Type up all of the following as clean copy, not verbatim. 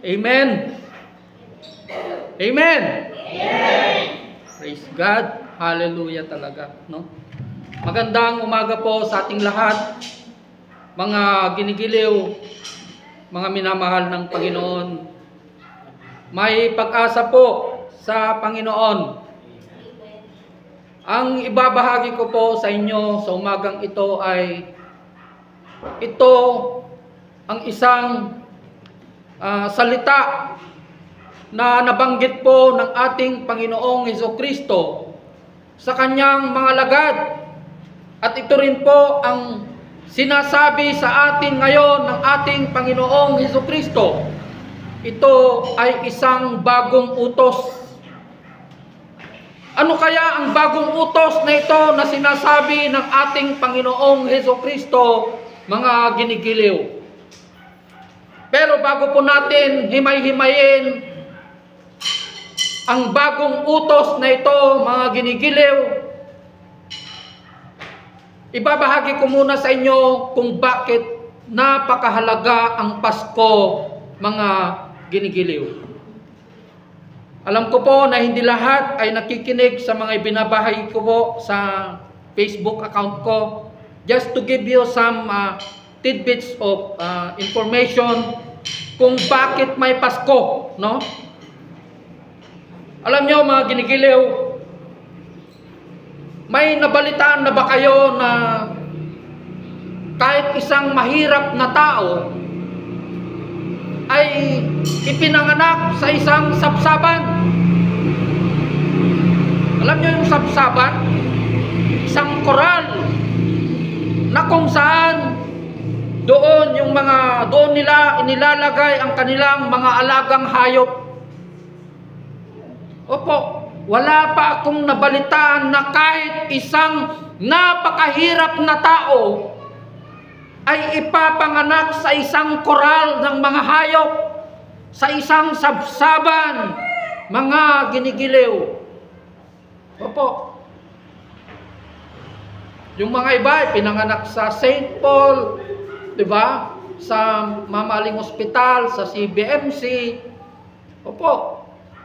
Amen. Amen. Amen. Praise God. Hallelujah talaga, no? Magandang umaga po sa ating lahat, mga ginigiliw, mga minamahal ng Panginoon. May pag-asa po sa Panginoon. Ang ibabahagi ko po sa inyo sa umagang ito ay ito ang isang salita na nabanggit po ng ating Panginoong Hesukristo sa kanyang mga lagad. At ito rin po ang sinasabi sa atin ngayon ng ating Panginoong Hesukristo. Ito ay isang bagong utos. Ano kaya ang bagong utos na ito na sinasabi ng ating Panginoong Hesukristo, mga ginigiliw? Pero bago po natin himay-himayin ang bagong utos na ito, mga ginigiliw, ibabahagi ko muna sa inyo kung bakit napakahalaga ang Pasko, mga ginigiliw. Alam ko po na hindi lahat ay nakikinig sa mga ibinabahagi ko po sa Facebook account ko. Just to give you some tidbits of information kung bakit may Pasko, no? Alam nyo, mga ginigiliw, may nabalitaan na ba kayo na kahit isang mahirap na tao ay ipinanganak sa isang sabsaban? Alam nyo yung sabsaban? Isang koral na kung saan doon nila inilalagay ang kanilang mga alagang hayop. Opo, wala pa akong nabalitaan na kahit isang napakahirap na tao ay ipapanganak sa isang koral ng mga hayop, sa isang sabsaban, mga ginigiliw. Opo. Yung mga iba ay pinanganak sa St. Paul, di ba? Sa mamaling ospital, sa CBMC. Opo.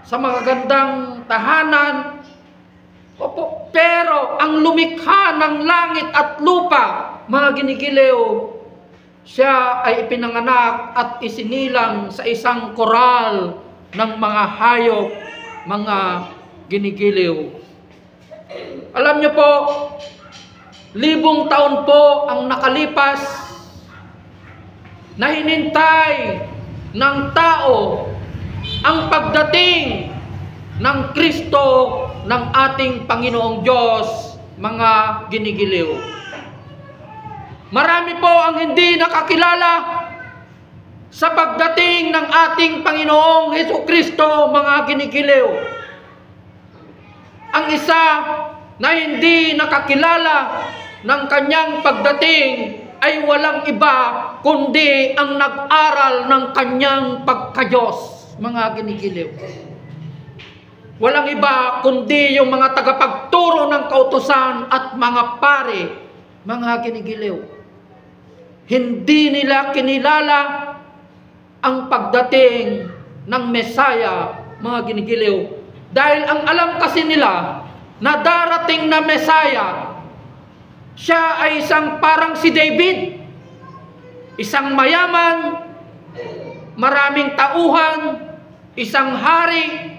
Sa magagandang tahanan. Opo. Pero ang lumikha ng langit at lupa, mga ginigiliw, siya ay ipinanganak at isinilang sa isang koral ng mga hayop, mga ginigiliw. Alam niyo po, 1,000 taon po ang nakalipas na hinintay ng tao ang pagdating ng Kristo ng ating Panginoong Diyos, mga ginigiliw. Marami po ang hindi nakakilala sa pagdating ng ating Panginoong Hesukristo, mga ginigiliw. Ang isa na hindi nakakilala ng kanyang pagdating ay walang iba kundi ang nag-aral ng kanyang pagka-Diyos, mga ginigiliw. Walang iba kundi yung mga tagapagturo ng kautusan at mga pare, mga ginigiliw. Hindi nila kinilala ang pagdating ng Mesaya, mga ginigiliw. Dahil ang alam kasi nila na darating na Mesaya, siya ay isang parang si David, isang mayaman, maraming tauhan, isang hari.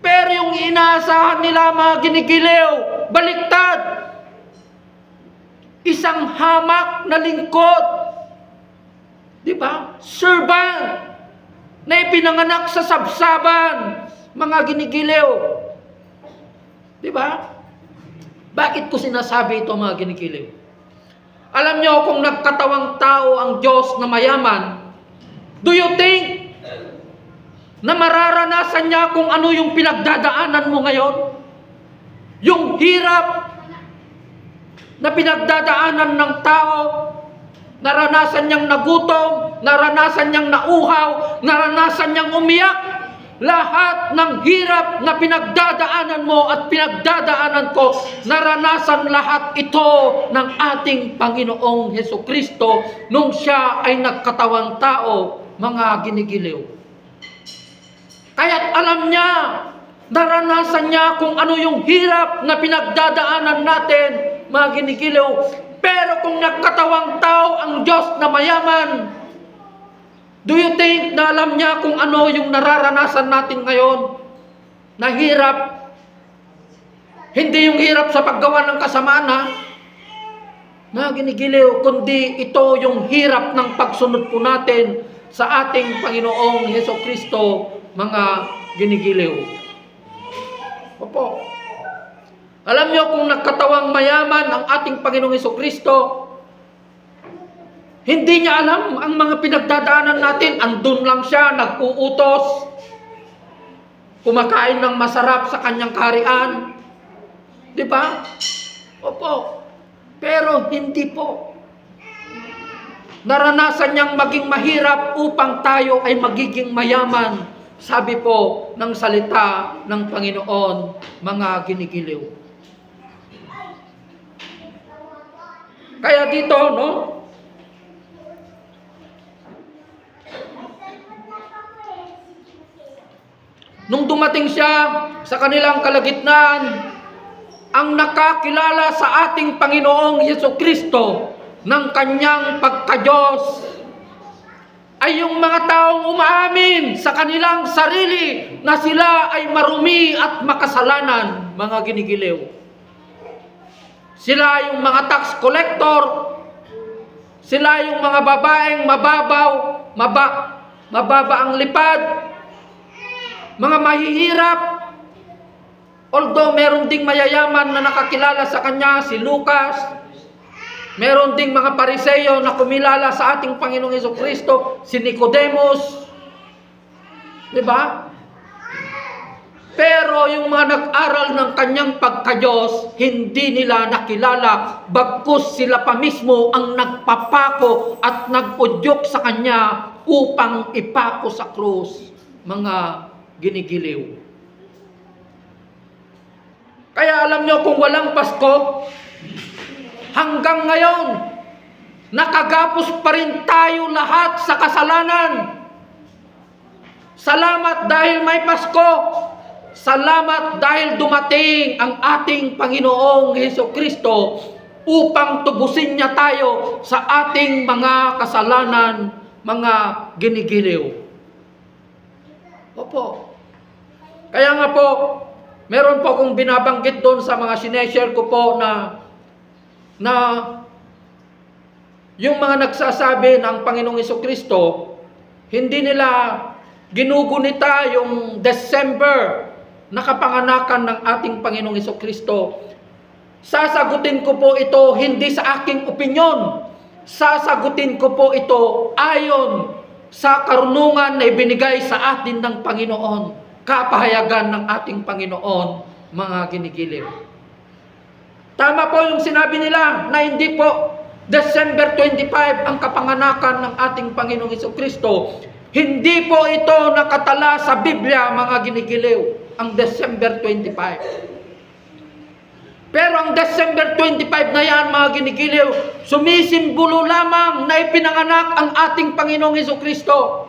Pero yung inaasahan nila, mga ginigiliw, baliktad. Isang hamak na lingkod. Di ba? Servant na ipinanganak sa sabsaban, mga ginigiliw. Di ba? Bakit ko sinasabi ito, mga ginigiliw? Alam nyo, kung nagkatawang tao ang Diyos na mayaman, do you think na mararanasan niya kung ano yung pinagdadaanan mo ngayon? Yung hirap na pinagdadaanan ng tao, naranasan niyang nagutom, naranasan niyang nauhaw, naranasan niyang umiyak. Lahat ng hirap na pinagdadaanan mo at pinagdadaanan ko, naranasan lahat ito ng ating Panginoong Hesukristo nung siya ay nagkatawang tao mga ginigiliw. Kaya't alam niya, naranasan niya kung ano yung hirap na pinagdadaanan natin, mga ginigiliw. Pero kung nagkatawang tao ang Diyos na mayaman, do you think na alam niya kung ano yung nararanasan natin ngayon? Na hirap. Hindi yung hirap sa paggawa ng kasamaan, ha? Mga ginigiliw, kundi ito yung hirap ng pagsunod po natin sa ating Panginoong Hesukristo, mga ginigiliw. Opo. Alam niyo kung nagkatawang mayaman ang ating Panginoong Hesukristo, hindi niya alam ang mga pinagdadaanan natin. Andun lang siya, nag-uutos, kumakain ng masarap sa kanyang kaharian. Di ba? Opo. Pero hindi po. Naranasan niyang maging mahirap upang tayo ay magiging mayaman. Sabi po ng salita ng Panginoon, mga ginigiliw. Kaya dito, no? Nung dumating siya sa kanilang kalagitnaan, ang nakakilala sa ating Panginoong Hesukristo ng kanyang pagka-Diyos ay yung mga taong umaamin sa kanilang sarili na sila ay marumi at makasalanan, mga ginigiliw. Sila yung mga tax collector, sila yung mga babaeng mababa ang lipad, mga mahihirap. Although meron ding mayayaman na nakakilala sa kanya, si Lucas, meron ding mga Pariseo na kumilala sa ating Panginoong Hesukristo, si Nicodemus. Diba? Pero yung mga nag-aral ng kanyang pagka-Diyos, hindi nila nakilala, bagkus sila pa mismo ang nagpapako at nag-udyok sa kanya upang ipako sa krus, mga ginigiliw. Kaya alam nyo, kung walang Pasko, hanggang ngayon, nakagapos pa rin tayo lahat sa kasalanan. Salamat dahil may Pasko. Salamat dahil dumating ang ating Panginoong Hesukristo upang tubusin niya tayo sa ating mga kasalanan, mga ginigiliw. Opo. Kaya nga po, meron po akong binabanggit doon sa mga sineshare ko po na yung mga nagsasabi ng Panginoong Hesukristo, hindi nila ginugunita yung December na kapanganakan ng ating Panginoong Hesukristo. Sasagutin ko po ito hindi sa aking opinyon. Sasagutin ko po ito ayon sa karunungan na ibinigay sa atin ng Panginoon. Kapahayagan ng ating Panginoon, mga ginigiliw. Tama po yung sinabi nila na hindi po December 25 ang kapanganakan ng ating Panginoong Hesukristo. Hindi po ito nakatala sa Biblia, mga ginigiliw, ang December 25. Pero ang December 25 na yan, mga ginigiliw, sumisimbolo lamang na ipinanganak ang ating Panginoong Hesukristo.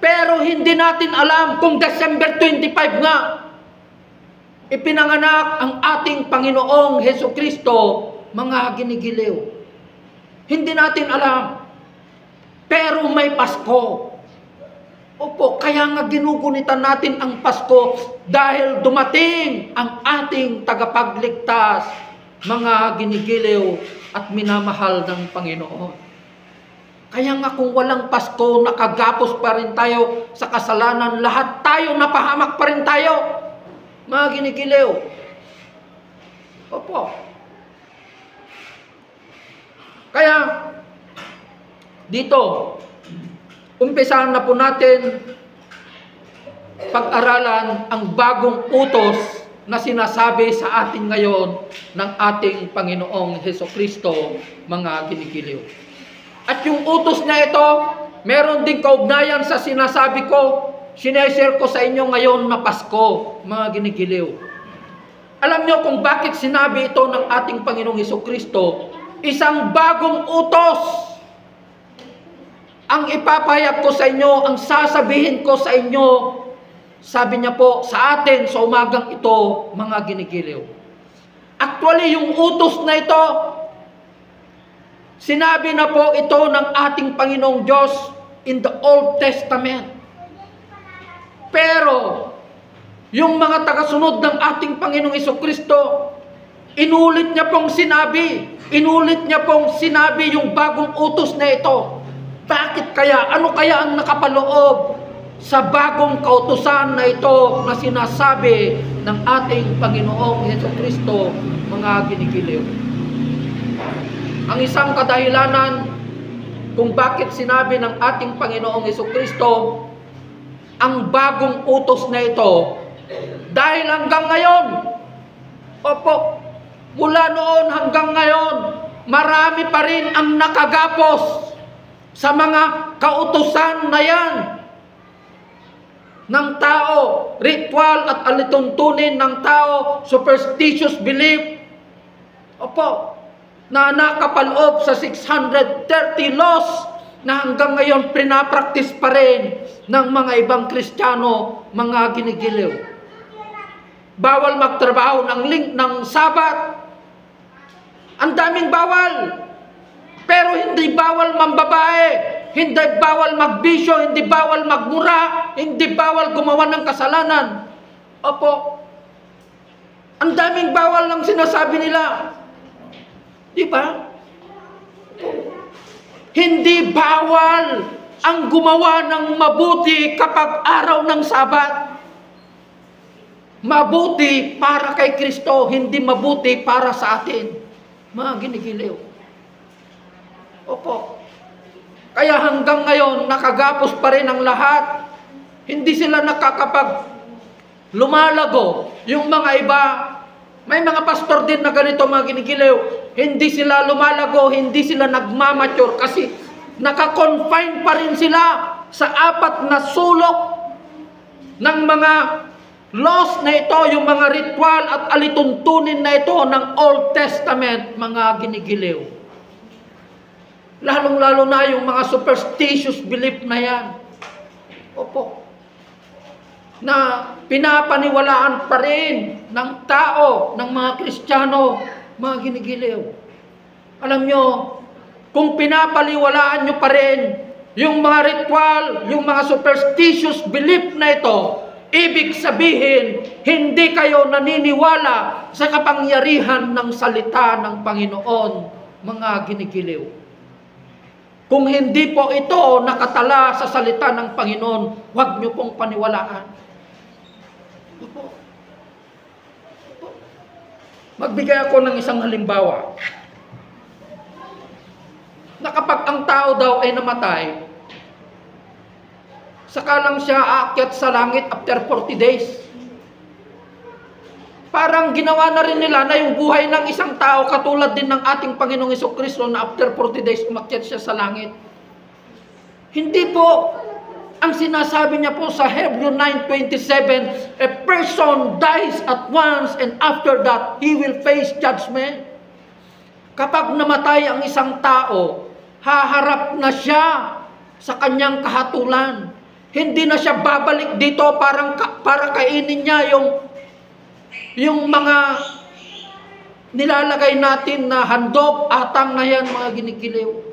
Pero hindi natin alam kung December 25 nga ipinanganak ang ating Panginoong Hesukristo, mga ginigiliw. Hindi natin alam. Pero may Pasko. Opo, kaya nga ginugunitan natin ang Pasko dahil dumating ang ating tagapagligtas, mga ginigiliw at minamahal ng Panginoon. Kaya nga kung walang Pasko, nakagapos pa rin tayo sa kasalanan. Lahat tayo, napahamak pa rin tayo, mga ginigiliw. Opo. Kaya, dito, umpisahan na po natin pag-aralan ang bagong utos na sinasabi sa atin ngayon ng ating Panginoong Hesukristo, mga ginigiliw. At yung utos na ito, meron din kaugnayan sa sinasabi ko, sineshare ko sa inyo ngayon na Pasko, mga ginigiliw. Alam nyo kung bakit sinabi ito ng ating Panginoong Hesukristo, isang bagong utos Ang ipapahayag ko sa inyo, ang sasabihin ko sa inyo, sabi niya po sa atin sa umagang ito, mga ginigiliw. Actually, yung utos na ito, sinabi na po ito ng ating Panginoong Diyos in the Old Testament. Pero, yung mga tagasunod ng ating Panginoong Jesucristo, inulit niya pong sinabi yung bagong utos na ito. Bakit kaya? Ano kaya ang nakapaloob sa bagong kautusan na ito na sinasabi ng ating Panginoong Jesucristo, mga ginigiliw? Ang isang kadahilanan kung bakit sinabi ng ating Panginoong Jesucristo ang bagong utos na ito, dahil hanggang ngayon, mula noon hanggang ngayon, marami pa rin ang nakagapos sa mga kautusan na yan ng tao, ritual at alituntunin ng tao, superstitious belief, na nakapaloob sa 630 laws na hanggang ngayon pinapraktis pa rin ng mga ibang Kristiyano, mga ginigiliw. Bawal magtrabaho ng Sabat. Ang daming bawal. Pero hindi bawal mambabae, hindi bawal magbisyo, hindi bawal magmura, hindi bawal gumawa ng kasalanan. Ang daming bawal lang sinasabi nila. Di ba? Hindi bawal ang gumawa ng mabuti kapag araw ng Sabat. Mabuti para kay Kristo, hindi mabuti para sa atin. Mga ginigiliw. Kaya hanggang ngayon, nakagapos pa rin ang lahat. Hindi sila nakakapag lumalago. Yung mga iba, may mga pastor din na ganito, mga ginigiliw. Hindi sila lumalago, hindi sila nagmamature kasi nakakonfine pa rin sila sa 4 na sulok ng mga laws na ito, yung mga ritual at alituntunin na ito ng Old Testament, mga ginigiliw. Lalong-lalo na yung mga superstitious belief na yan. Na pinapaniwalaan pa rin ng tao, ng mga Kristiyano, mga ginigiliw. Alam nyo, kung pinapaliwalaan nyo pa rin yung mga ritual, yung mga superstitious belief na ito, ibig sabihin, hindi kayo naniniwala sa kapangyarihan ng salita ng Panginoon, mga ginigiliw. Kung hindi po ito nakatala sa salita ng Panginoon, huwag nyo pong paniwalaan. Magbigay ako ng isang halimbawa. Na kapag ang tao daw ay namatay, saka lang siya aakyat sa langit after 40 days. Parang ginawa na rin nila na yung buhay ng isang tao katulad din ng ating Panginoong Jesucristo na after 40 days umakyat siya sa langit. Hindi po. Ang sinasabi niya po sa Hebrew 9:27, a person dies at once and after that, he will face judgment. Kapag namatay ang isang tao, haharap na siya sa kanyang kahatulan. Hindi na siya babalik dito para kainin niya yung mga nilalagay natin na handog, atang na yan, mga ginigiliw.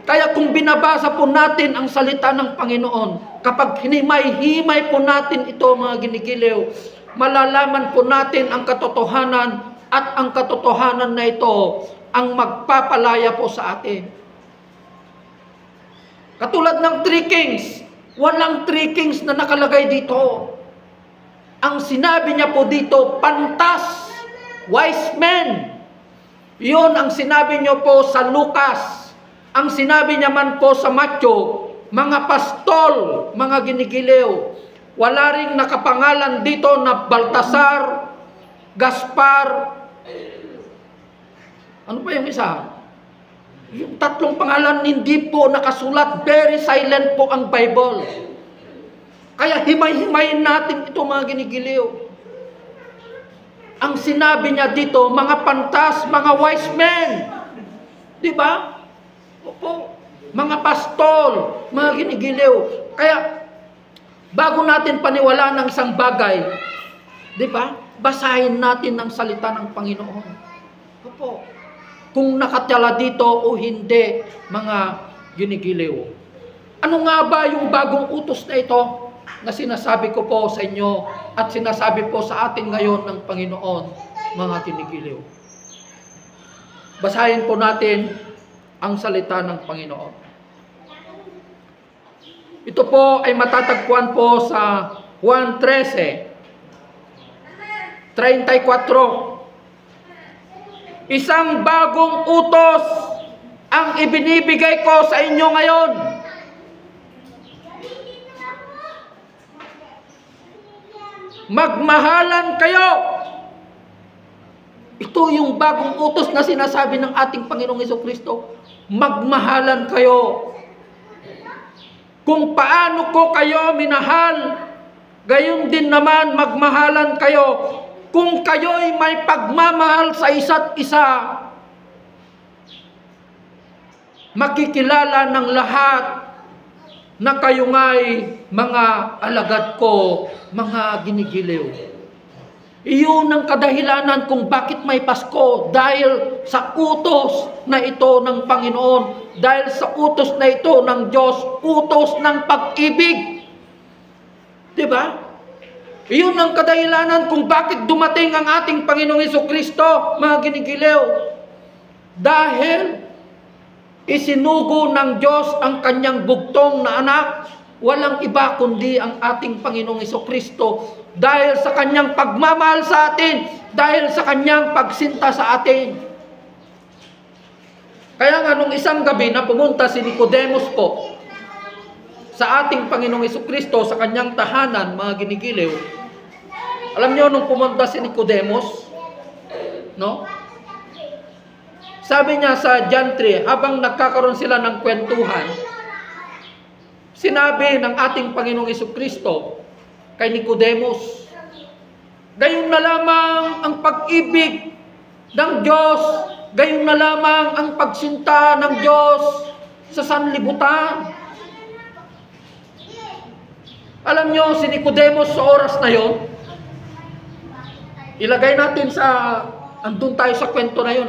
Kaya kung binabasa po natin ang salita ng Panginoon, kapag hinimay-himay po natin ito, mga ginigiliw, malalaman po natin ang katotohanan at ang katotohanan na ito ang magpapalaya po sa atin. Katulad ng 3 kings, walang 3 kings na nakalagay dito. Ang sinabi niya po dito, pantas, wise men. Yun ang sinabi niyo po sa Lucas. Ang sinabi niya man po sa Matthew, mga pastol, mga ginigiliw. Wala ring nakapangalan dito na Baltasar, Gaspar. Ano pa yung isa? Yung 3 pangalan hindi po nakasulat. Very silent po ang Bible. Kaya himay-himayin natin ito, mga ginigiliw. Ang sinabi niya dito, mga pantas, mga wise men. Di ba? Opo. mga pastol, mga ginigiliw. Kaya, bago natin paniwalaan ng isang bagay, di ba? Basahin natin ang salita ng Panginoon. Opo. Kung nakatala dito o hindi, mga ginigiliw. Ano nga ba yung bagong utos na ito na sinasabi ko po sa inyo at sinasabi po sa atin ngayon ng Panginoon, mga ginigiliw? Basahin po natin ang salita ng Panginoon. Ito po ay matatagpuan po sa Juan 13:34. Isang bagong utos ang ibinibigay ko sa inyo ngayon. Magmahalan kayo. Ito yung bagong utos na sinasabi ng ating Panginoong Jesucristo. Magmahalan kayo. Kung paano ko kayo minahal, gayon din naman magmahalan kayo. Kung kayo'y may pagmamahal sa isa't isa, makikilala ng lahat na kayo nga'y mga alagad ko, mga ginigiliw. Iyon ang kadahilanan kung bakit may Pasko, dahil sa utos na ito ng Panginoon, dahil sa utos na ito ng Diyos, utos ng pag-ibig. Diba? Iyon ang kadahilanan kung bakit dumating ang ating Panginoong Jesucristo, mga ginigiliw. Dahil isinugo ng Diyos ang kanyang bugtong na anak, walang iba kundi ang ating Panginoong Jesucristo. Dahil sa kanyang pagmamahal sa atin, dahil sa kanyang pagsinta sa atin. Kaya nga nung isang gabi na pumunta si Nicodemus po sa ating Panginoong Jesucristo sa kanyang tahanan, mga ginigiliw. Alam niyo nung pumunta si Nicodemus, no? Sabi niya sa John 3, habang nagkakaroon sila ng kwentuhan, sinabi ng ating Panginoong Jesucristo kay Nicodemus, gayon na lamang ang pag-ibig ng Diyos, gayon na lamang ang pagsinta ng Diyos sa sanlibutan. Alam niyo, si Nicodemus sa oras na yon, ilagay natin sa, andun tayo sa kwento na yun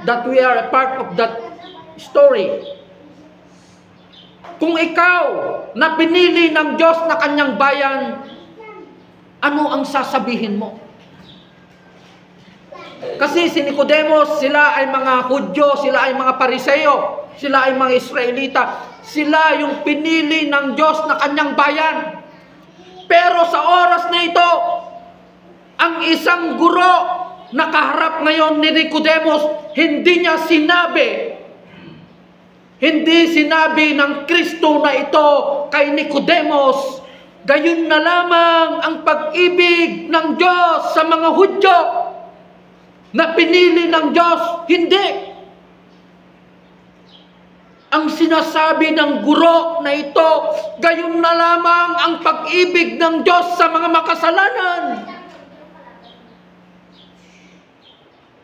that we are a part of that story. Kung ikaw na pinili ng Diyos na kanyang bayan, ano ang sasabihin mo? Kasi si Nicodemus, sila ay mga Hudyo, sila ay mga Pariseo, sila ay mga Israelita. Sila yung pinili ng Diyos na kanyang bayan. Pero sa oras na ito, ang isang guro na kaharap ngayon ni Nicodemus, hindi sinabi ng Kristo na ito kay Nicodemus, gayon na lamang ang pag-ibig ng Diyos sa mga Hudyo na pinili ng Diyos. Hindi. Ang sinasabi ng guro na ito, gayon na lamang ang pag-ibig ng Diyos sa mga makasalanan.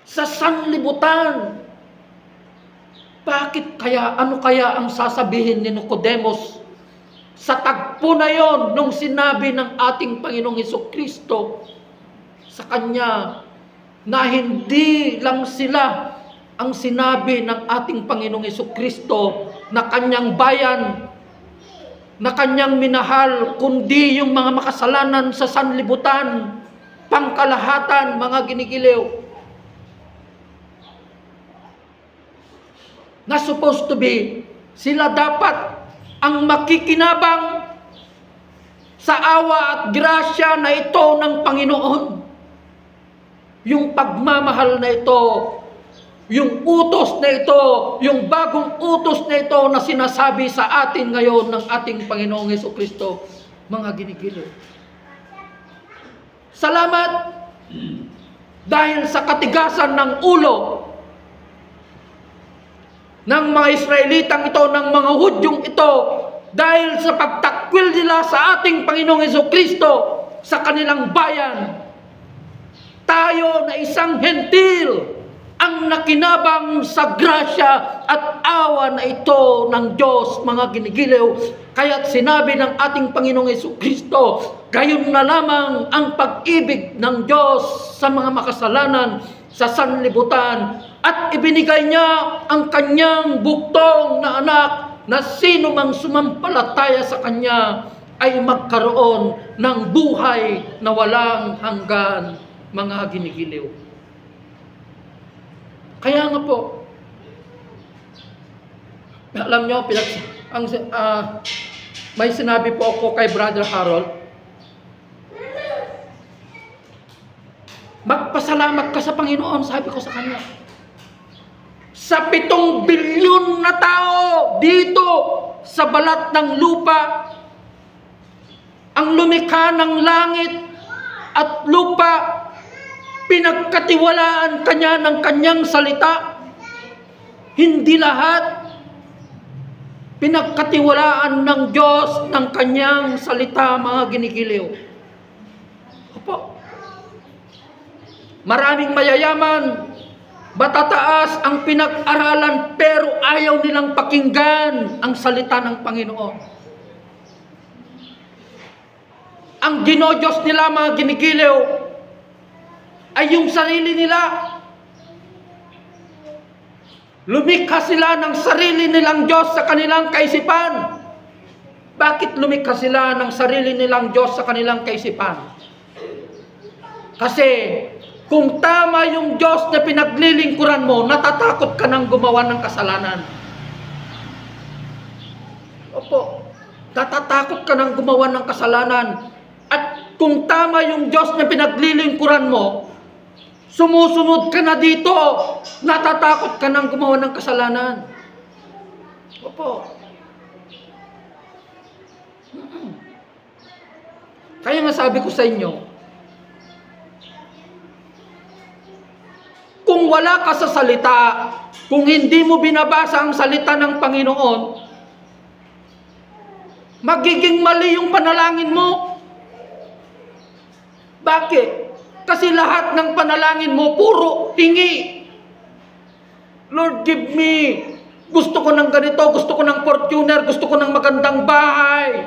Sa sanlibutan. Bakit kaya, ano kaya ang sasabihin ni Nicodemus sa tagpo na yon nung sinabi ng ating Panginoong Jesucristo sa kanya na hindi lang sila ang sinabi ng ating Panginoong Jesucristo na kanyang bayan, na kanyang minahal, kundi yung mga makasalanan sa sanlibutan, pangkalahatan, mga ginigiliw. Na supposed to be, sila dapat ang makikinabang sa awa at grasya na ito ng Panginoon. Yung pagmamahal na ito, yung utos na ito, yung bagong utos na ito na sinasabi sa atin ngayon ng ating Panginoong Jesucristo, mga ginigiliw. Salamat dahil sa katigasan ng ulo ng mga Israelitang ito, ng mga Hudyong ito, dahil sa pagtakwil nila sa ating Panginoong Jesucristo sa kanilang bayan, tayo na isang hentil ang nakinabang sa grasya at awa na ito ng Diyos, mga ginigiliw. Kaya't sinabi ng ating Panginoong Jesucristo, gayon na lamang ang pag-ibig ng Diyos sa mga makasalanan sa sanlibutan, at ibinigay niya ang kanyang buktong na anak, na sino mang sumampalataya sa kanya ay magkaroon ng buhay na walang hanggan, mga ginigiliw. Kaya nga po, alam nyo, may sinabi po ako kay Brother Harold, magpasalamat ka sa Panginoon, sabi ko sa kanya. Sa 7 bilyon na tao dito sa balat ng lupa, ang lumikha ng langit at lupa, pinagkatiwalaan kanya ng kanyang salita. Hindi lahat pinagkatiwalaan ng Diyos ng kanyang salita, mga ginigiliw. Opo. Maraming mayayaman, matataas ang pinag-aralan, pero ayaw nilang pakinggan ang salita ng Panginoon. Ang ginodiyos nila, mga ginigiliw, ay yung sarili nila. Lumikha sila ng sarili nilang Diyos sa kanilang kaisipan. Bakit lumikha sila ng sarili nilang Diyos sa kanilang kaisipan? Kasi kung tama yung Diyos na pinaglilingkuran mo, natatakot ka nang gumawa ng kasalanan. Opo, natatakot ka nang gumawa ng kasalanan. At kung tama yung Diyos na pinaglilingkuran mo, sumusunod ka na dito, natatakot ka nang gumawa ng kasalanan. Opo. Kaya nga sabi ko sa inyo, kung wala ka sa salita, kung hindi mo binabasa ang salita ng Panginoon, magiging mali yung panalangin mo. Bakit? Kasi lahat ng panalangin mo, puro hingi. Lord, give me. Gusto ko ng ganito, gusto ko ng Fortuner, gusto ko ng magandang bahay.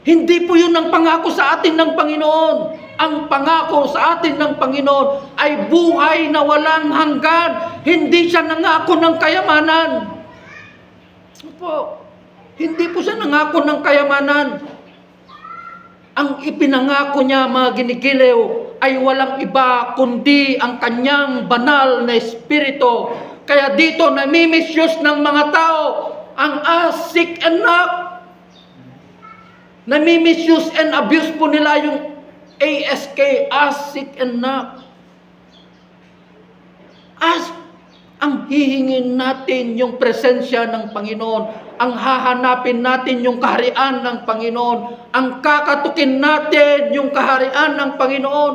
Hindi po yun ang pangako sa atin ng Panginoon. Ang pangako sa atin ng Panginoon ay buhay na walang hanggan. Hindi siya nangako ng kayamanan. Opo. Hindi po siya nangako ng kayamanan. Ang ipinangako niya, mga ginigiliw, ay walang iba kundi ang kanyang banal na espiritu. Kaya dito namimisyos ng mga tao ang sick and knock. Namimisyos and abuse po nila yung ASK, sick and knock. Ang hihingin natin yung presensya ng Panginoon. Ang hahanapin natin yung kaharian ng Panginoon. Ang kakatukin natin yung kaharian ng Panginoon.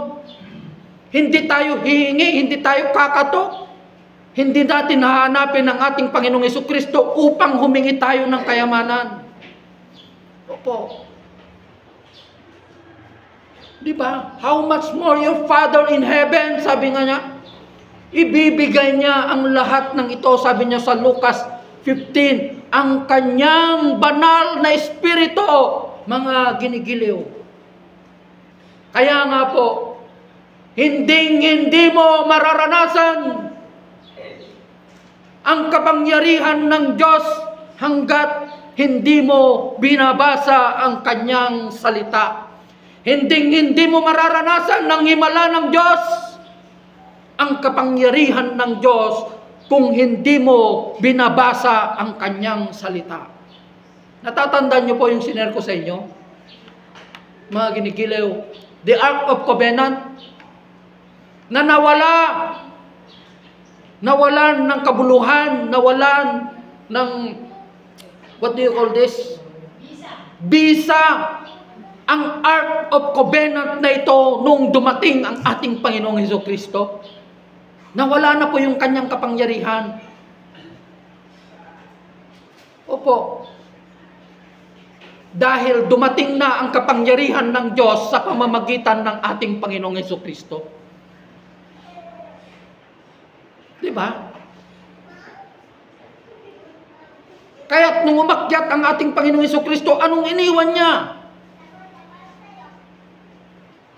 Hindi tayo hihingi, hindi tayo kakatok. Hindi natin hahanapin ang ating Panginoong Jesucristo upang humingi tayo ng kayamanan. Opo. Diba? How much more your Father in heaven, sabi nga niya. Ibibigay niya ang lahat ng ito, sabi niya sa Lucas 15, ang kanyang banal na espiritu, mga ginigiliw. Kaya nga po, hindi mo mararanasan ang kapangyarihan ng Diyos hanggat hindi mo binabasa ang kanyang salita. Hindi mo mararanasan ng himala ng Diyos ang kapangyarihan ng Diyos kung hindi mo binabasa ang kanyang salita. Natatandaan niyo po yung sinare ko sa inyo? Mga ginigiliw, the Ark of Covenant, na nawalan ng kabuluhan, nawalan ng, what do you call this? Bisa. Ang Ark of Covenant na ito nung dumating ang ating Panginoong Jesucristo. Nawala na po yung kanyang kapangyarihan. Opo. Dahil dumating na ang kapangyarihan ng Diyos sa pamamagitan ng ating Panginoong Jesucristo. Di ba? Kaya't nung umakyat ang ating Panginoong Hesukristo, anong iniwan niya?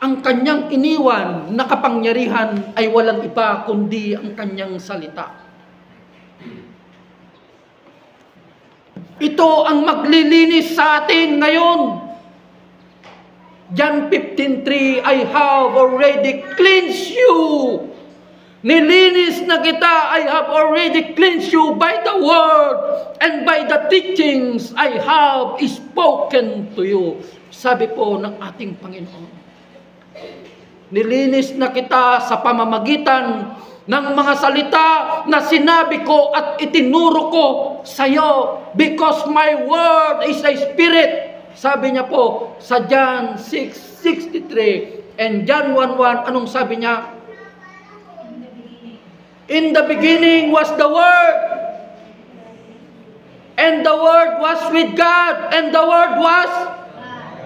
Ang kanyang iniwan na kapangyarihan ay walang iba kundi ang kanyang salita. Ito ang maglilinis sa atin ngayon. John 15:3, I have already cleansed you. Nilinis na kita, I have already cleansed you by the word and by the teachings I have spoken to you. Sabi po ng ating Panginoon. Nilinis na kita sa pamamagitan ng mga salita na sinabi ko at itinuro ko sa iyo, because my word is a spirit. Sabi niya po sa John 6:63 and John 1:1, anong sabi niya? In the beginning was the Word, and the Word was with God, and the Word was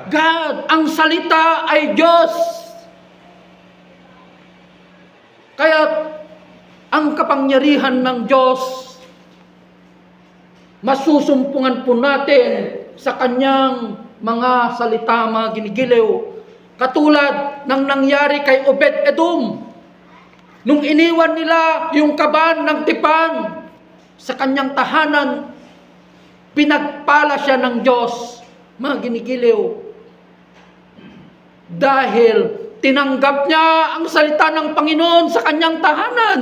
God. Ang salita ay Diyos. Kaya ang kapangyarihan ng Diyos, masusumpungan po natin sa kanyang mga salita, mga ginigiliw. Katulad ng nangyari kay Obed-Edom. Nung iniwan nila yung kaban ng tipan sa kanyang tahanan, pinagpala siya ng Diyos, mga ginigiliw. Dahil tinanggap niya ang salita ng Panginoon sa kanyang tahanan.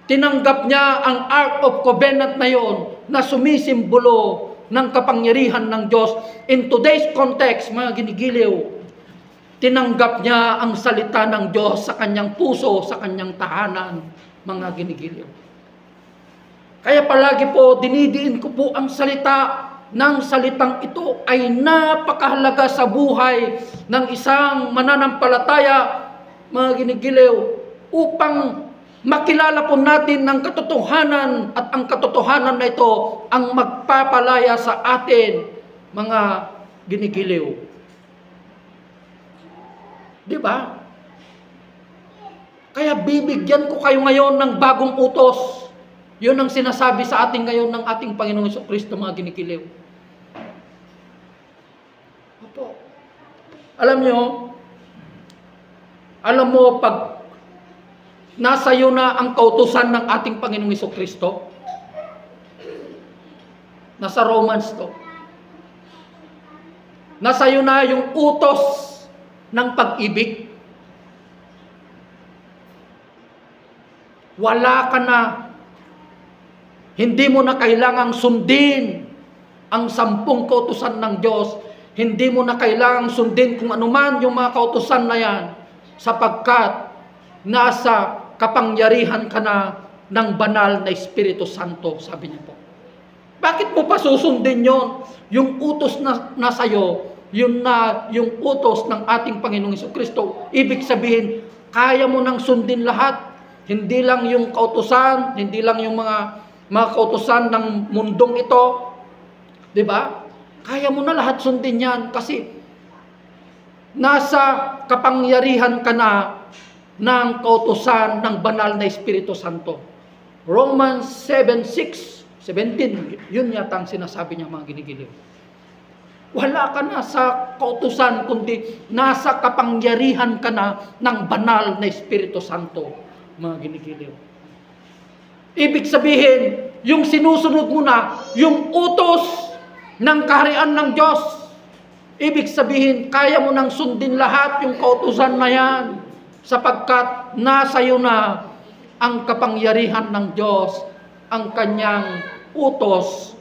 Tinanggap niya ang Ark of Covenant na yon na sumisimbolo ng kapangyarihan ng Diyos. In today's context, mga ginigiliw, tinanggap niya ang salita ng Diyos sa kanyang puso, sa kanyang tahanan, mga ginigiliw. Kaya palagi po, dinidiin ko po ang salita ng salitang ito ay napakahalaga sa buhay ng isang mananampalataya, mga ginigiliw, upang makilala po natin ng katotohanan at ang katotohanan na ito ang magpapalaya sa atin, mga ginigiliw. Di ba? Kaya bibigyan ko kayo ngayon ng bagong utos. Yun ang sinasabi sa atin ngayon ng ating Panginoong Hesukristo, mga ginigiliw. Opo. Alam mo, pag nasa iyo na ang kautusan ng ating Panginoong Hesukristo, nasa Romans to, nasa iyo na yung utos ng pag-ibig. Wala ka na. Hindi mo na kailangang sundin ang 10 kautusan ng Diyos. Hindi mo na kailangang sundin kung anuman yung mga kautusan na yan, sapagkat nasa kapangyarihan ka na ng banal na Espiritu Santo, sabi niya po. Bakit mo pa susundin yon? Yung utos na nasa iyo, yun na yung utos ng ating Panginoong Hesukristo. Ibig sabihin, kaya mo nang sundin lahat. Hindi lang yung kautusan, hindi lang yung mga kautusan ng mundong ito. Di ba? Kaya mo na lahat sundin yan kasi nasa kapangyarihan ka na ng kautusan ng banal na Espiritu Santo. Romans 7:17, yun yata ang sinasabi niya, mga ginigiliw. Wala ka na sa kautusan, kundi nasa kapangyarihan ka na ng banal na Espiritu Santo, mga ginigiliw. Ibig sabihin, yung sinusunod mo na, yung utos ng kaharian ng Diyos. Ibig sabihin, kaya mo nang sundin lahat yung kautusan na yan, sapagkat nasa iyo na ang kapangyarihan ng Diyos, ang kanyang utos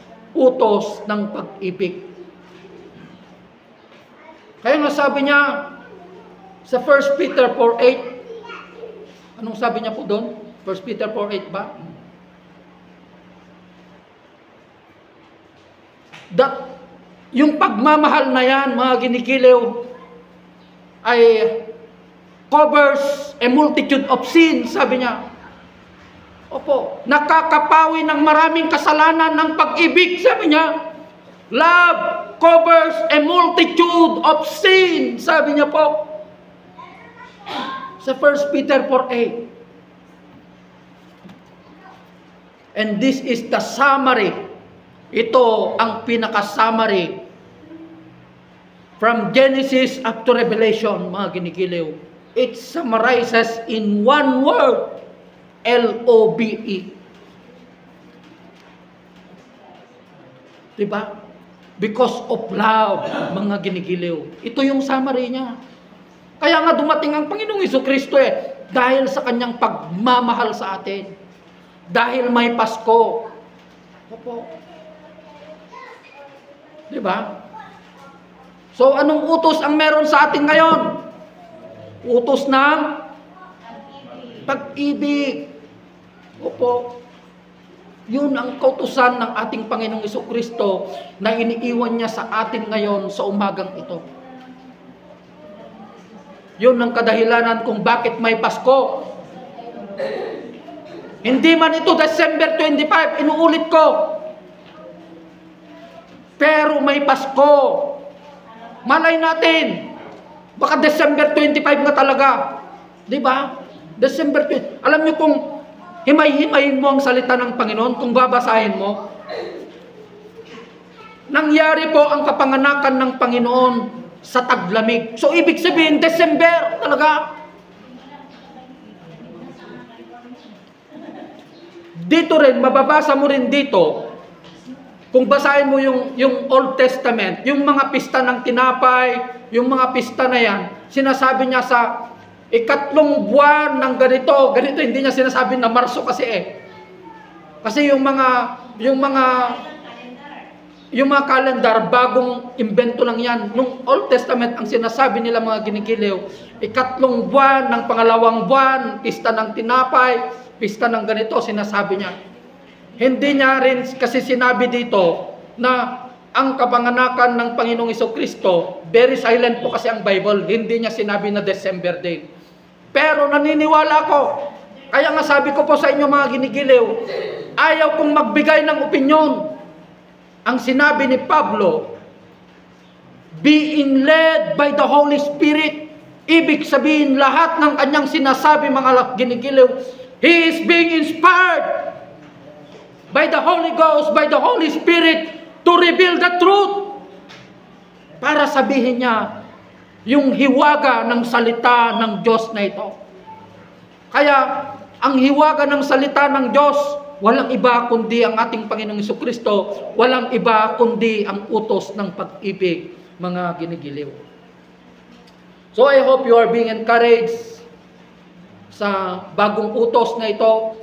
ng pag-ibig. Kaya nga sabi niya sa 1 Peter 4:8, anong sabi niya po doon? 1 Peter 4:8 ba? That yung pagmamahal na yan, mga ginigiliw, ay covers a multitude of sins, sabi niya. Opo, nakakapawi ng maraming kasalanan ng pag-ibig, sabi niya. Love covers a multitude of sin, sabi niya po. Sa 1 Peter 4:8. And this is the summary. Ito ang pinaka-summary from Genesis up to Revelation, mga ginigiliw. It summarizes in one word, L-O-B-E. Diba? Because of love, mga ginigiliw. Ito yung summary niya. Kaya nga dumating ang Panginoong Jesucristo dahil sa kanyang pagmamahal sa atin. Dahil may Pasko. Opo. Diba? So, anong utos ang meron sa atin ngayon? Utos ng pag-ibig. Opo. Yun ang kautusan ng ating Panginoong Jesucristo na iniiwan niya sa atin ngayon sa umagang ito. Yun ang kadahilanan kung bakit may Pasko. Hindi man ito December 25, inuulit ko. Pero may Pasko. Malay natin, baka December 25 nga talaga. Di ba? December 20. Alam niyo kung himay-himayin mo ang salita ng Panginoon, kung babasahin mo, nangyari po ang kapanganakan ng Panginoon sa taglamig. So, ibig sabihin, December talaga. Dito rin, mababasa mo rin dito, kung basahin mo yung Old Testament, yung mga pista ng tinapay, yung mga pista na yan, sinasabi niya sa ikatlong buwan ng ganito, hindi niya sinasabi na Marso kasi Kasi yung mga calendar, bagong imbento lang yan. Nung Old Testament, ang sinasabi nila mga ginigiliw, ikatlong buwan ng pangalawang buwan, pista ng tinapay, pista ng ganito, sinasabi niya. Hindi niya rin kasi sinabi dito na ang kapanganakan ng Panginoong Jesucristo, very silent po kasi ang Bible, hindi niya sinabi na December date. Pero naniniwala ko, kaya nga sabi ko po sa inyo mga ginigiliw, ayaw kong magbigay ng opinyon. Ang sinabi ni Pablo, being led by the Holy Spirit, ibig sabihin lahat ng kanyang sinasabi mga ginigiliw, he is being inspired by the Holy Ghost, by the Holy Spirit, to reveal the truth. Para sabihin niya, yung hiwaga ng salita ng Diyos na ito. Kaya, ang hiwaga ng salita ng Diyos, walang iba kundi ang ating Panginoong Jesucristo, walang iba kundi ang utos ng pag-ibig, mga ginigiliw. So I hope you are being encouraged sa bagong utos na ito,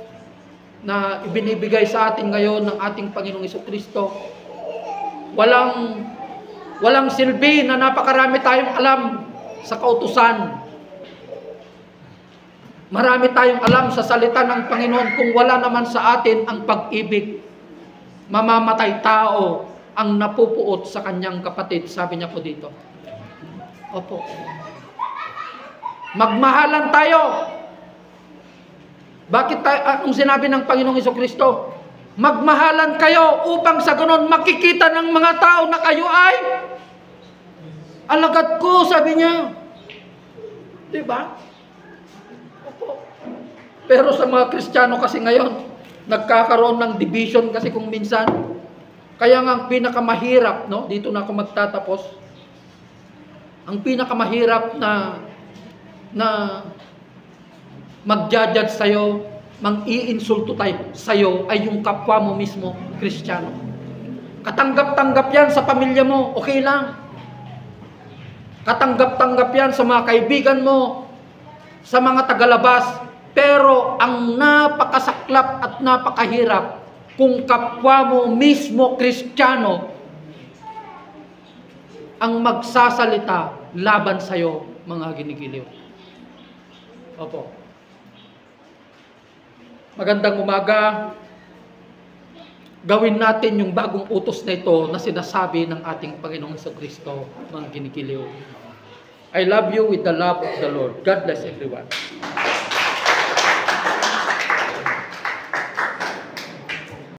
na ibinibigay sa atin ngayon ng ating Panginoong Jesucristo. Walang silbi na napakarami tayong alam sa kautusan. Marami tayong alam sa salita ng Panginoon kung wala naman sa atin ang pag-ibig. Mamamatay tao ang napupuot sa kanyang kapatid, sabi niya po dito. Opo. Magmahalan tayo. Bakit tayo, ang sinabi ng Panginoong Jesucristo? Magmahalan kayo upang sa ganon makikita ng mga tao na kayo ay alagad ko, sabi niya. Diba? Opo. Pero sa mga Kristiyano kasi ngayon, nagkakaroon ng division kasi kung minsan. Kaya nga ang pinakamahirap, no? Dito na ako magtatapos. Ang pinakamahirap na mag-judge sa'yo, mang-iinsulto tayo sa'yo ay yung kapwa mo mismo, Kristiyano. Katanggap-tanggap yan sa pamilya mo, okay lang. Katanggap-tanggap yan sa mga kaibigan mo, sa mga tagalabas. Pero ang napakasaklap at napakahirap kung kapwa mo mismo, Kristiyano, ang magsasalita laban sa'yo, mga ginigiliw. Opo. Magandang umaga. Gawin natin yung bagong utos na ito na sinasabi ng ating Panginoong Jesucristo, mga ginigiliw. I love you with the love of the Lord. God bless everyone.